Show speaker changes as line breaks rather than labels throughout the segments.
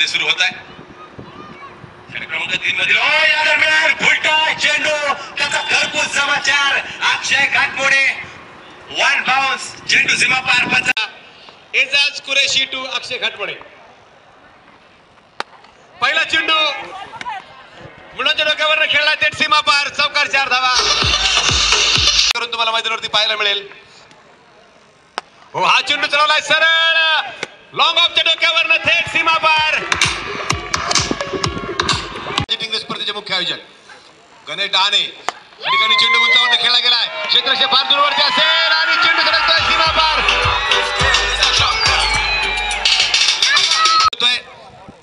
सुरू होत आहे क्रमांक 3 मध्ये या दरम्यान फुलटा चेंडू त्याचा घरपोच समाचार अक्षय घाटमोडे वन बाउन्स चेंडू सीमा पार पचा एजाज कुरेशी टू अक्षय घाटमोडे पहिला चेंडू मुलांच्या डोक्यावर खेळला थेट सीमा पार चौकार 4 धावा करून तुम्हाला मैदानावरती पाहायला मिळेल। हो हा चेंडू चढवलाय सरळ लॉंग ऑफच्या डोक्यावर थेट सीमा पार। स्पर्धेचे मुख्य आयोजक गणेश डहाणे या ठिकाणी चेंडू उंचावरून खेळला गेलाय क्षेत्रक्षे फार दूरवरती असेल आणि चेंडू सरकतोय सीमा पार।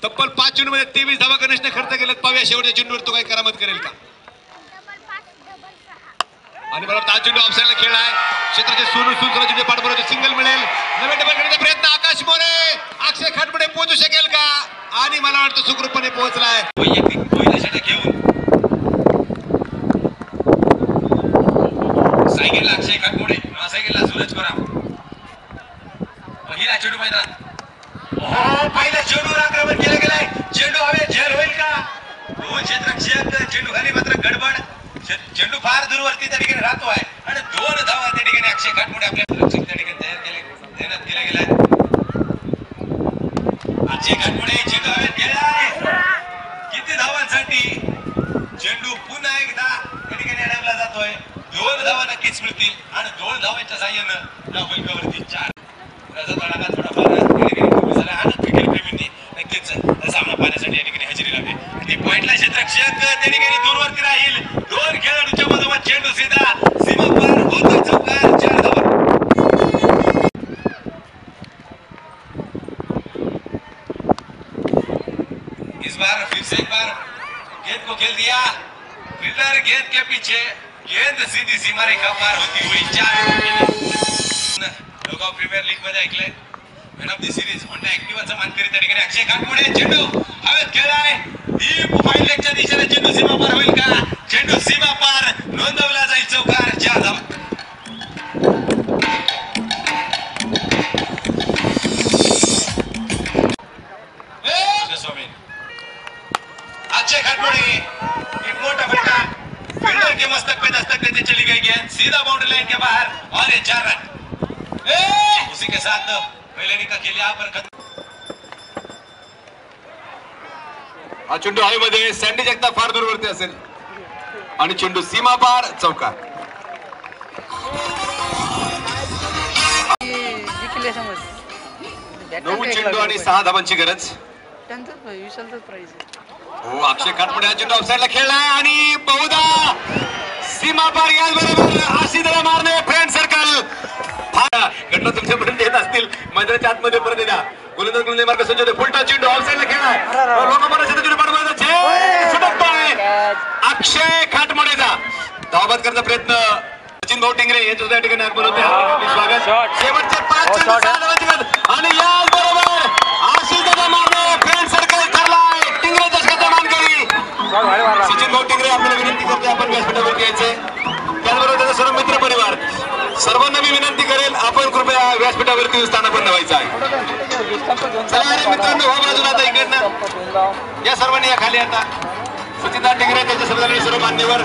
तब्बल 5 चेंडूमध्ये 23 धावा गणेशने खर्च केलेत। पाहूया शेवटच्या चेंडूवर तो काही करामत करेल का आणि मला हा चेंडू ऑफसाईडला खेळलाय क्षेत्राचे चेंडू पाठबरोबर सिंगल मिळेल। नवीन डबल करण्याचा प्रयत्न आकाश मोरे अक्षय घाटमोडे पोहोचू शकेल का आणि मला वाटतं सुखरूपपणे पोहोचलाय। वैयक्तिक पहिला षटक घेऊन सायकलला अक्षय घाटमोडे सायकलला सूरज कोराम पहिला चेंडू मैदानात पहिल्या चेंडूवर आक्रमण केलं गेलंय चेंडू हवे झेल होईल का दोन क्षेत्ररक्षक चेंडू खाली मात्र गडबड चेंडू फार दूरवरती त्या ठिकाणी राहतो आहे आणि 2 धावा त्या ठिकाणी अक्षय घाटमोडे आपल्या रक्षक त्या ठिकाणी तैनात केले गेलाय। अक्षय घाटमोडे चेंडू हवे गेलाय किती धावांसाठी चेंडू पुन्हा एकदा त्या ठिकाणी अडवला जातोय 2 धावा नक्कीच मिळतील आणि 2 धावांच्या साह्यानं या फलकावरती 4 तडाखा थोडाफार आणि क्रिकेट प्रेमींनी नक्कीच सामना पाहण्यासाठी या ठिकाणी हजेरी लावली आणि पॉइंटला क्षेत्ररक्षक त्या ठिकाणी दूरवरती राहील 2 खेळाडूंच्या मधोमध चेंडू सीधा सीमा पार होतोय चौकार 4 धावा। इस बार फिर से एक बार गेंद को खेल दिया फील्डर गेंद के पीछे गेंद सीधी सीमा रेखा पार होती हुई 4 लोगाव प्रीमियर लीग मध्ये ऐकलंय man of the series Honda ऍक्टिव्हाचा मानकरी त्या ठिकाणी अक्षय घाटमोडे चेंडू हवेत खेळलाय डीप फाईन लेगच्या दिशेने चेंडू सीमा पार होईल का चेंडू सीमा पार नोंदवला जाईल चौकार 4 धावा। अक्षय घाटमोडे एक मोटा फटका फील्डर के मस्तक पे दस्तक देते चली गई गेंद सीधा बाउंड्री लाइन के बाहर और ये 4 रन उसी के साथ पहले निका केली आपण हा चेंडू हवेमध्ये सँडी जगताप फार दूरवरती असेल आणि चेंडू सीमा पार चौकार। नऊ चेंडू आणि 6 धावांची गरज हो अक्षय घाटमोडे हा चेंडू ऑफसाईडला खेळलाय आणि बहुधा सीमा पार याचबरोबर आशिदला मारणे फ्रेंड सर्कल घटना तुमच्यापर्यंत येत असतील मैदानाच्या आतमध्ये परत द्या गोलंदाज गोलंदाज मार्ग संजय फुलटा चेंडू ऑफसाईडला खेळलाय अक्षय घाटमोडेचा धावबाद करण्याचा प्रयत्न सचिन भाऊ टिंगरे यांच्या त्या ठिकाणी आगमन होते स्वागत शेवटचे 5 चेंडू 6 धावांची आणि याचबरोबर आशिदला मारणे फ्रेंड सर्कल ठरलाय टिंगरे दशकाचा मानकरी सचिन भाऊ टिंगरे आपल्याला विनंती करतोय आपण व्यासपीठावरती यायचे त्याचबरोबर त्याचा सर्व मित्र परिवार सर्वांना मी विनंती करेल आपण कृपया व्यासपीठावरती स्थानापन्न व्हायचं आहे। चला मित्रांनो हो बाजूला आता इकडनं या सर्वांनी या खाली आता सचिन टिंगरे त्यांच्या सर्व मान्यवर